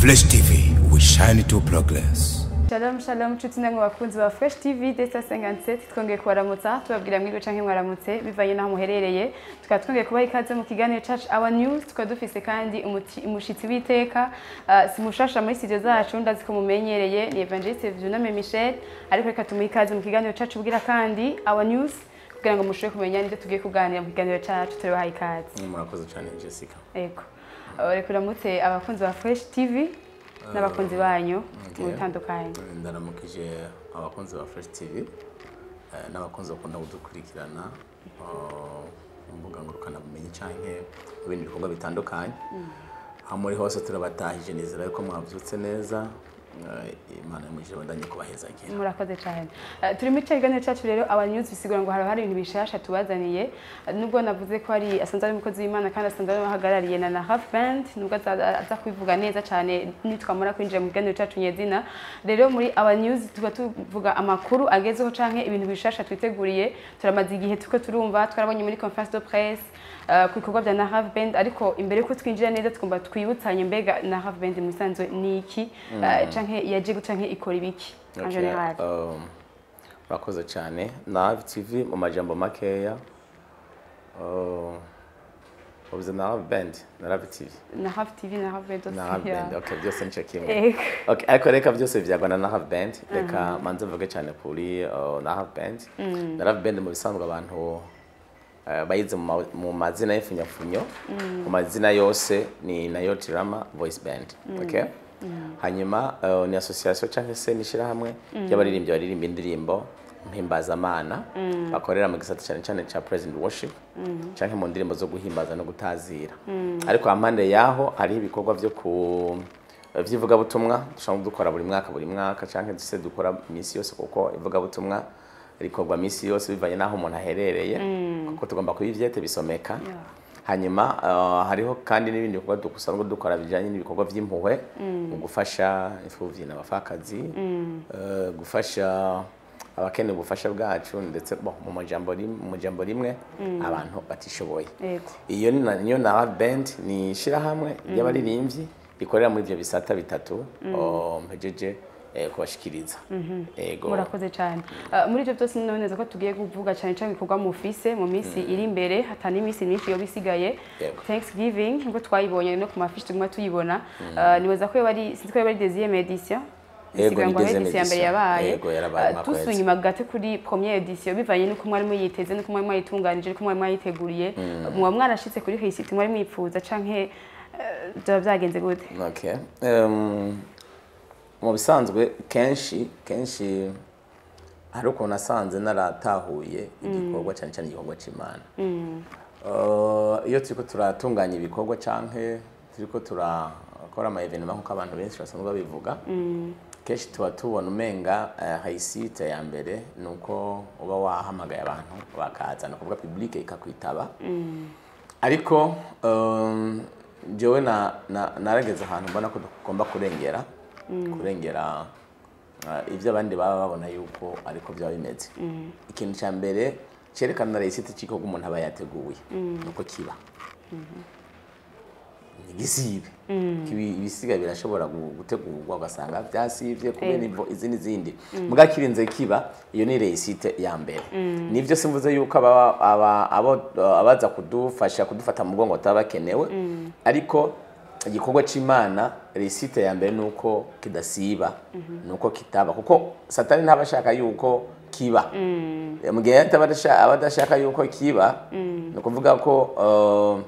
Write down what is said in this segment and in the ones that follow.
Fresh TV, we shine to progress. Shalom shalom nshuti namwe bakunzi ba Fresh TV Data 57 twongeye kubaramutsa tubabwira mwiriwe canke mwaramutse bivanye naho muherereye tukaba twongeye kubaha ikaze mu kiganiro Church Our News tukaba dufise kandi umushitsi witeka simushasha muri studio zacu ndazi ko mumenyereye ni Evangeliste Vyuname Michel ariko reka tumuha ikaze mu kiganiro Church ubwira kandi Our News kugira ngo mushobore kumenya n'ibyo tugiye kuganira mu kiganiro cyacu turebaha ikaze. Murakoze cyane Jessica. Yego. Reka uramutse abakunzi ba Fresh TV n'abakunzi banyu mu bitandukanye. Ndaramukije abakunzi ba Fresh TV n'abakunzi bakunda kudukurikirana mbuga ngurukana bumenyi canke ibindi bikorwa bitandukanye. Hamuri hose turabatahije nizera yuko mwavyutse neza. Imana imuje bandanye kubaheza cyane. Murakoze cyane. Turi mu kiganiro cyacu rero Our News bisigura ngo hari ibintu bishasha tubazaniye nubwo navuze ko ari asanzwe ari umukozi w'Imana kandi asanzwe ahagarariye na Half Band nubwo aza kwivuga neza cyane nitwamara kwinjira mu kiganiro cyacu nyezina. Rero muri Our News tuba tuvuga amakuru agezeho canke ibintu bishasha twiteguriye turamaze igihe tuko turumva twarabonye muri conference de presse ku bikorwa bya Half Band ariko imbere ko twinjira neza twumva twibutsanye mbega Half Band musanzwe niki canke yaje gucanke ikora ibiki en general. Murakoze cyane Half TV mu majambo makeya Obuze Half Band na Half TV Half TV na Half Band Half Band okay byose nce kimwe okay ariko reka byose byagwana na Half Band reka manze mvuge cyane kuri na Half Band na Half Band mu bisanzwe abantu bayize mu mazina y'funyafunyo mu mazina yose ni nayo Tirama Voice Band okay hanyuma ni association cyangwa se nishira hamwe y'abaririmbyi baririmba indirimbo mpimbazamana bakorera mu gisata cyane cyane cha President Worship cyangwa mu ndirimbo zo guhimbaza no gutazira ariko amande yaho hari ibikorwa byo ku vyivuga butumwa dushaka dukora buri mwaka cyangwa duse dukora imisi yose kuko ivuga butumwa rikorwa misi yose bivanye naho umuntu aherereye kuko tugomba kubivyete bisomeka hanyuma hariho kandi n'ibindi bikorwa dukusanga dukora bijanye n'ibikorwa vy'impuhwe mu gufasha imfuvyi n'abafakazi gufasha abakene ubufasha bwacu ndetse mu majambo rimwe abantu batishoboye iyo niyo na Half Band ni shira hamwe y'abaririmbyi bikorera muri ivyo bisata bitatu mpejeje kubashikiriza ego murakoze cyane muri ibyo byose noneza ko tugiye kuvuga cyane cyane bikorwa mu office mu minsi iri imbere hatani iminsi myinshi yo bisigaye Thanksgiving ngo twayibonye no ku mafishi tuguma tuyibona niweza ko bari sinzwe bari deuxième édition Ego ngo edition mbere yabaye ego yarabaye tusunyuma gate kuri première édition bivanye nuko mwari muyiteze nuko mwari mwayitunganije nuko mwari mwayiteguriye mwa mwarashitse kuri réussite mwari mwipfuza canke byagenze gute okay mu bisanzwe kenshi hari uko nasanze naratahuye igikorwa cyane cyane igikorwa cy'Imana iyo turiko turatunganya ibikorwa canke turiko turakora ama evenement nko abantu benshi basanzwe babivuga kenshi tuba tubona umenga réussite ya mbere nuko uba wahamagaye abantu bakaza no kuvuga public ikakwitaba ariko jewe narageze ahantu mbona ko tugomba kurengera ivyo abandi baba babona yuko ariko bya bimeze ikintu cya mbere cerekana réussite ciko umuntu aba yateguye nuko kiba igisibe ibisiga birashobora gutegurwa ugasanga byasivye kubera nivo izindi muga kirinze kiba iyo ni réussite ya mbere nivyo simvuze yuko abaza kudufata mu mugongo tabakenewe ariko igikorwa c'Imana réussite ya mbere nuko kidasiba nuko kitaba kuko Satani ntabashaka yuko kiba mugihe abadashaka yuko kiba no kuvuga ko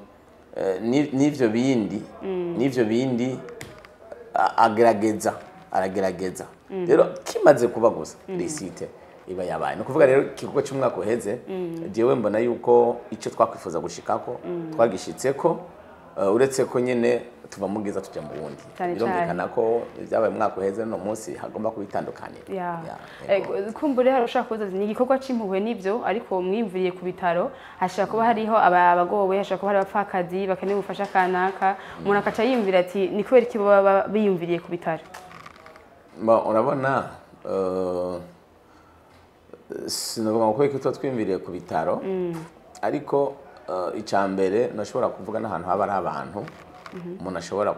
nivyo bindi aragerageza rero kimaze kuba gusa réussite iba yabaye no kuvuga rero igikorwa cy'umwaka uheze jewe mbona yuko ico twakwifuza gushikako twagishitseko uretse ko nyene tuva mugiza tujya mu wundi birumvikana ko byabaye mwaka uheze no munsi hagomba kubitandukanira kumbure harashaka kuza ni igikorwa c'impuhwe nivyo ariko mwimviriye ku bitaro hashaka kuba hariho abagowe hashaka kuba hari abapfakazi bakeneye ubufasha kanaka umuntu akaca yimvira ati ni kubera iki baba biyumviriye ku bitaro urabona sinavuga ko iki twimviriye ku bitaro ariko icambere nashobora kuvuga n'ahantu haba ari abantu umuntu ashobora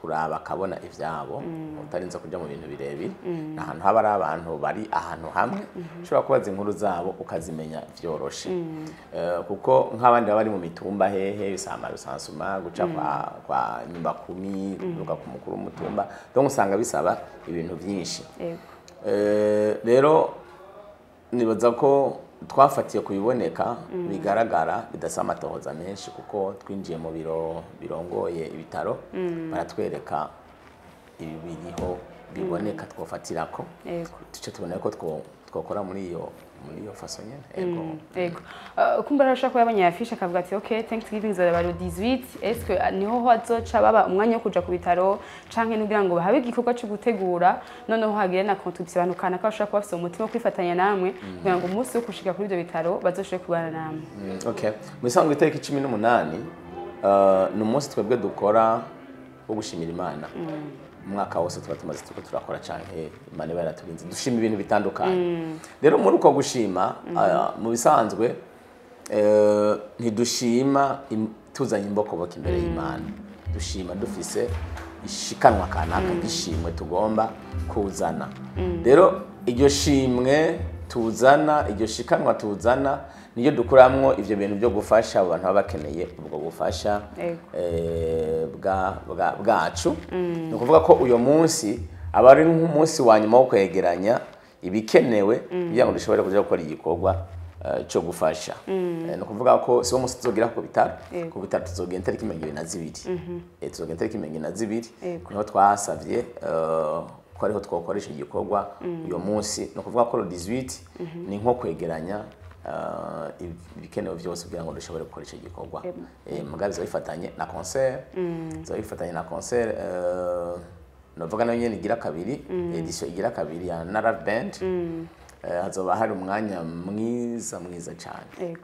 kuraba akabona ivyabo utarinze kuja mu bintu birebire n'ahantu haba ari abantu bari ahantu hamwe ushobora kubaza inkuru zabo ukazimenya vyoroshe kuko nk'abandi baba bari mu mitumba hehe bisama rusansuma guca kwa nyumba kumi kuruka ku mukuru w'umutumba donc usanga bisaba ibintu vyinshi rero nibaza ko twafatiye kubiboneka bigaragara bidasama amatohoza menshi kuko twinjiye mu biro birongoye ibitaro baratwereka ibi biriho biboneka twofatirako tuce tubona ko twokora muri iyo façon nyene ego kumbe arashaka ko yabanya afisha akavuga ati okay Thanksgiving zara baro 18 est-ce que niho hazoca baba umwanya wo kuja ku bitaro canke nugira ngo bahabe igikorwa cyo gutegura noneho hagire na contribution abantu kana kashaka kuba afite umutima wo kwifatanya namwe kugira ngo umunsi wo kushika kuri ibyo bitaro bazoshobore kubana namwe okay musanzwe itariki 18 no munsi twebwe dukora wo gushimira Imana umwaka wose tuba tumaze turakora canke Imana baraturinze dushima ibintu bitandukanye rero muri uko gushima mu bisanzwe ntidushima tuzanye imbokoboka imbere y'Imana dushima dufise ishikanwa kanaka gishimwe tugomba kuzana rero iryo shimwe tuzana iryo shikanwa tuzana niyo dukuramwo ivyo bintu byo gufasha abantu baba bakeneye ubwo gufasha bwacu no kuvuga ko uyo munsi aba ari nk'umunsi wa nyuma wo kwegeranya ibikenewe kugira ngo dushobore kuja gukora igikorwa cyo gufasha no kuvuga ko si wo munsi tuzogira ku bitaro tuzogenda tariki 22 tuzogenda tariki 22 niho twasavye ko ariho twokoresha igikorwa uyo munsi no kuvuga ko 18 ni nko kwegeranya ibikenewe byose kugira ngo dushobore gukoresha igikorwa mugabe bifatanye na concert bifatanye na concert novuga nayo nyene igira kabiri edition igira kabiri ya Nara Band hazoba hari umwanya mwiza cyane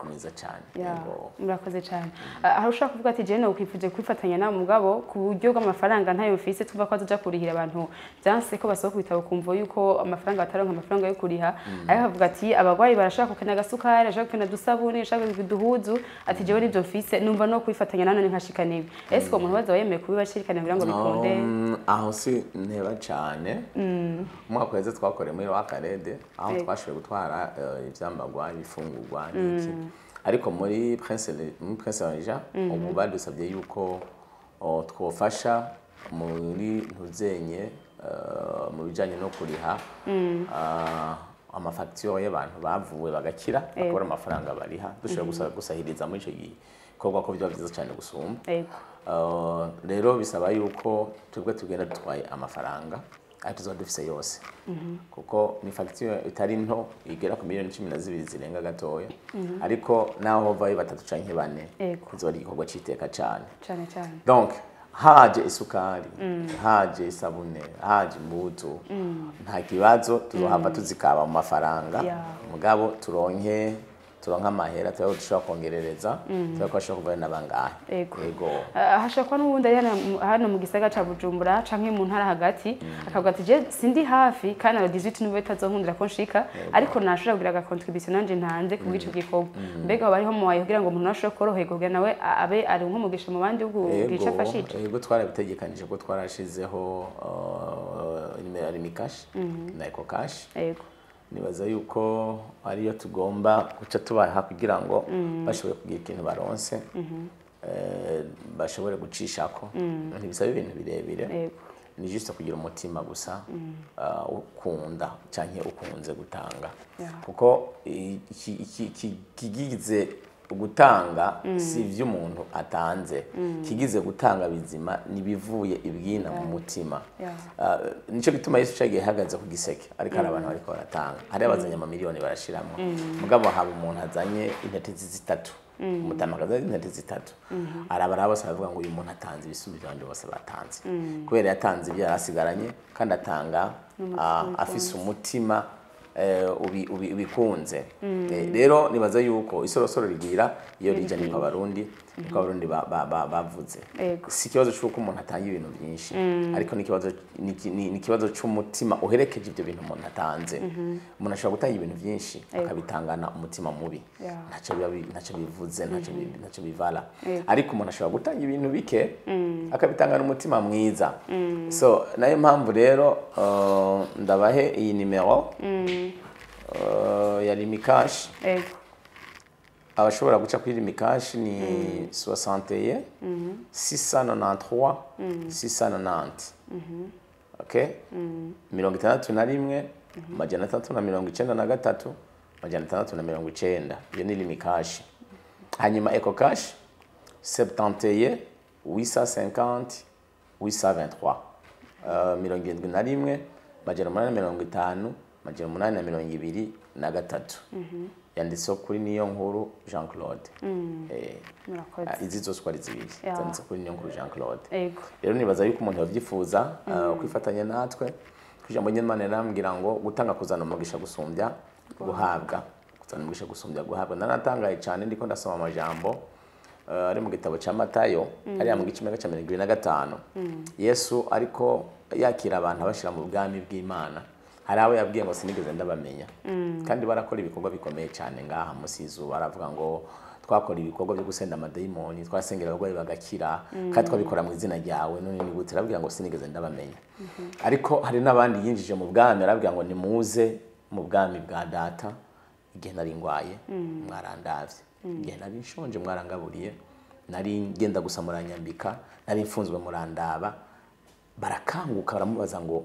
murakoze cyane aho ushaka kuvuga ati je no kwifuje kwifatanya na mugabo ku buryo bw'amafaranga ntayo mfise tuva ko azoja kurihira abantu byanse ko basohoka bitabo kumvo yuko amafaranga ataronka amafaranga yo kuriha ayo havuga ati abagwayi barashaka kukena gasukari ashaka kukena dusabuni ashaka kuduhuzu ati jewe nivyo mfise numva no kwifatanya nane nkashikana ibi ese ko umuntu waza wemeye kubibashirikana kugira ngo bikunde aho si nteba cyane umwaka weze twakoreye muri Wakarede aho twashoboye gutwara ivyambagwa ibifungurwa n'iki ariko muri Prince Jean ubu badusabye yuko twofasha muri ntuzenye mu bijanye no kuriha amafacture y'abantu bavuwe bagakira akora amafaranga bariha dushobora gusahiriza muri ico gikorwa ko byo byiza cyane gusumba rero bisaba yuko twebwe tugenda dutwaye amafaranga atuzo dufise yose kuko ni facture itari nto igera ku miliyoni 12 zirenga gatoya ariko naho hovayo batatu canke bane kuzora igikorwa citeka cyane donc haje isukari haje isabune haje imbuto nta kibazo tuzohava tuzikaba mu mafaranga mugabo turonka amahera tuba dushobora kongerereza tuba kwashobora kuvana n'abangahe yego hashakwa n'ubundi hano mu gisagara ca Bujumbura canke mu ntara hagati akavuga ati je sindi hafi kana 18 n'ubwo tazonkundira ko nshika ariko nashobora kugira aga contribution nanje ntanze ku gico gikorwa mbega bariho mu wayo kugira ngo umuntu ashobore koroherwa kugira nawe abe ari nk'umugisha mu bandi ubwica fashije yego twarabitegekanije ko twarashizeho nimero Mikash na Eco Cash yego nibaza yuko ariyo tugomba guca tubaha kugira ngo bashobore kugira ikintu baronse bashobore gucishako ntibisaba ibintu birebire ni juste kugira umutima gusa ukunda canke ukunze gutanga kuko kigize gutanga si ivy'umuntu atanze kigize gutanga bizima nibivuye ibwina mu mutima nico gituma Yesu cagiye hagaze ku giseke ariko hari abantu bariko baratanga hari abazanye amamiliyoni barashiramo mugabo haba umuntu azanye intete zitatu umutamakaza intete zitatu arabara bose bavuga ngo uyu muntu atanze ibisubizo byanje bose batanze kubera yatanze ibyo yarasigaranye kandi atanga afise umutima ubikunze. Rero nibaza yuko isorosoro rigira iyo rija ni kwa barundi bavuze. Si ikibazo cy'uko umuntu atanga ibintu byinshi, ariko ni ikibazo cy'umutima uherekeje ibyo bintu umuntu atanze. Umuntu ashobora gutanga ibintu byinshi akabitangana umutima mubi, ntacyo bivuze, ntacyo bivala. Ariko umuntu ashobora gutanga ibintu bike akabitangana umutima mwiza. So nayo mpamvu rero ndabahe iyi nimero ya Limikash. Abashobora guca kuri Limikash ni 61 693 690. Okay? 61 majana 393 majana 390. Iyo ni Limikash. Hanyuma EcoCash 71 850 823. 71 majana 850 majana 823. Yanditse kuri niyo nkuru Jean Claude. Izi zose kwari zibiri zanditse kuri niyo nkuru Jean Claude. Rero nibaza yuko umuntu yavyifuza kwifatanya natwe kujambo ny'Imana yarambwira ngo gutanga kuzana umugisha gusumbya guhabwa, kuzana umugisha gusumbya guhabwa. Nanatangaye cyane ndiko ndasoma amajambo ari mu gitabo cya Matayo ari mu gice cya 25. Yesu ariko yakira abantu abashira mu bwami bw'Imana. Hari abo yabwiye ngo sinigeze ndabamenya, kandi barakora ibikorwa bikomeye cyane ngaha musizu. Baravuga ngo twakora ibikorwa byo gusenda amadayimoni, twasengera abagwayi bagakira, kandi twabikora mu izina ryawe, none ni gute? Arabwira ngo sinigeze ndabamenya. Ariko hari n'abandi yinjije mu bwami, arabwira ngo nimuze mu bwami bwa data. Igihe nari ngwaye mwarandavye, igihe nari nshonje mwarangaburiye, nari ngenda gusa muranyambika, nari mfunzwe murandaba. Barakanguka baramubaza ngo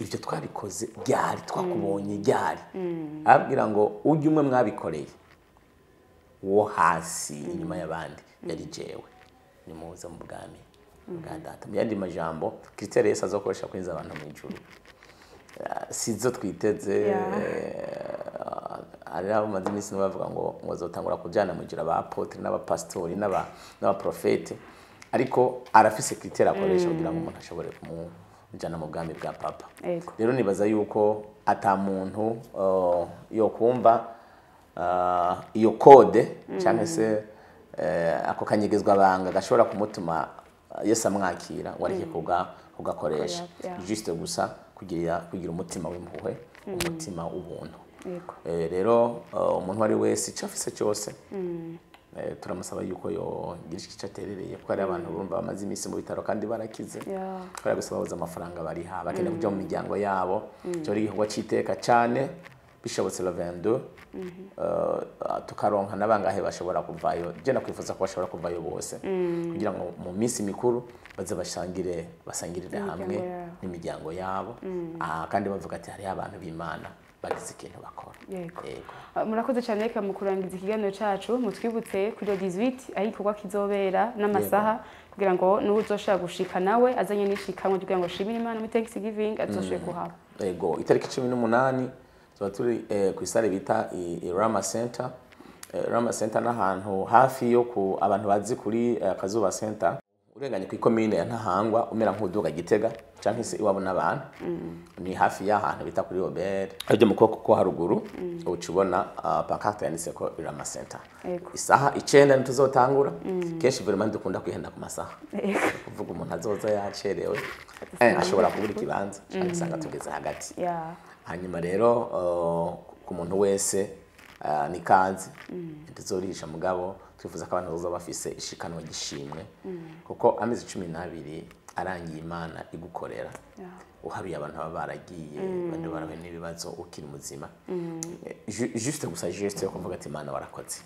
ibyo twabikoze byari twakubonye byari. Abwira ngo ujye umwe mwabikoreye wo hasi inyuma y'abandi yari jewe, nimuze mu bwami bwa data. Mu yandi majambo Kristo Yesu azokoresha kwinza abantu mu ijuru sizo twiteze. Ari abo maze iminsi bavuga ngo azotangura kujyana mu ijuru abapotre n'abapastori n'abaprofete, ariko arafise Kristo akoresha kugira ngo umuntu ashobore kumujyana mu bwami bwa papa. Rero nibaza yuko ata muntu yo kumva iyo kode cyangwa se ako kanyegezwa banga gashobora kumutuma Yesu amwakira ngo areke kugakoresha. Juste gusa kugira umutima w'impuhwe, umutima w'ubuntu. Rero umuntu ari wese cyafise cyose turamusaba yuko yo girishiki cyaterereye, kuko ari abantu bumva bamaze iminsi mu bitaro kandi barakize. Kandi gusaba babuza amafaranga bari ha bakeneye kujya mu miryango yabo. Cyo ari igikorwa citeka cyane bishobotse le 22. Tukaronka nabangahe bashobora kuvayo. Je nakwifuza ko bashobora kuvayo bose kugira ngo mu minsi mikuru baze basangirire hamwe n'imiryango yabo. Kandi bavuga ati hari abantu b'Imana bagize ikintu bakora. Murakoze cyane reka mu kurangiza ikiganiro cyacu mutwibutse kuri 18 aho ikorwa kizobera n'amasaha kugira ngo n'uzoshaka gushika nawe azanye nishikamwe kugira ngo shimire Imana mu Thanksgiving azoshoye kuhaba. Itariki 18 zo turi ku isare bita Rama Center. Rama Center n'ahantu hafi yo ku abantu bazi kuri Kazuba Center, urenganye ku ikomine ya Ntahangwa umera nk'uduga Gitega cyangwa se iwabo n'abantu. Ni hafi y'ahantu bita kuri Robert ajya mu koko ko haruguru ucibona pancarte yanditse ko Rama Center. Isaha 9 tuzotangura. Kenshi vraiment dukunda kwihenda ku masaha, kuvuga umuntu azoza yacerewe ashobora kubura ikibanza cyangwa sanga tugeze hagati. Hanyuma rero ku muntu wese ni kazi tuzorisha mugabo twifuza ko abantu bazoza bafise ishikanwa gishimwe, kuko amezi 12 arangiye Imana igukorera. Uhabiye abantu baba baragiye bandi barabe n'ibibazo ukiri muzima. Juste gusa geste yo kuvuga ati Imana warakoze.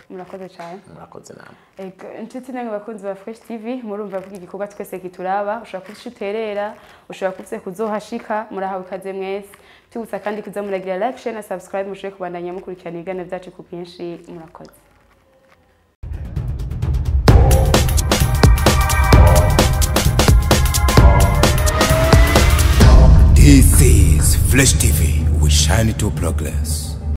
Murakoze cyane. Murakoze namwe. Inshuti nange bakunzi ba Fresh TV murumva vuga igikorwa twese kituraba. Ushobora kushiterera, ushobora kuvse kuzohashika, murahawe ikaze mwese. Tubutsa kandi kuzamuragira like, share na subscribe mushobore kubandanya mukurikirana ibiganiro byacu ku bwinshi. Murakoze. This is Fresh TV. We shine to progress.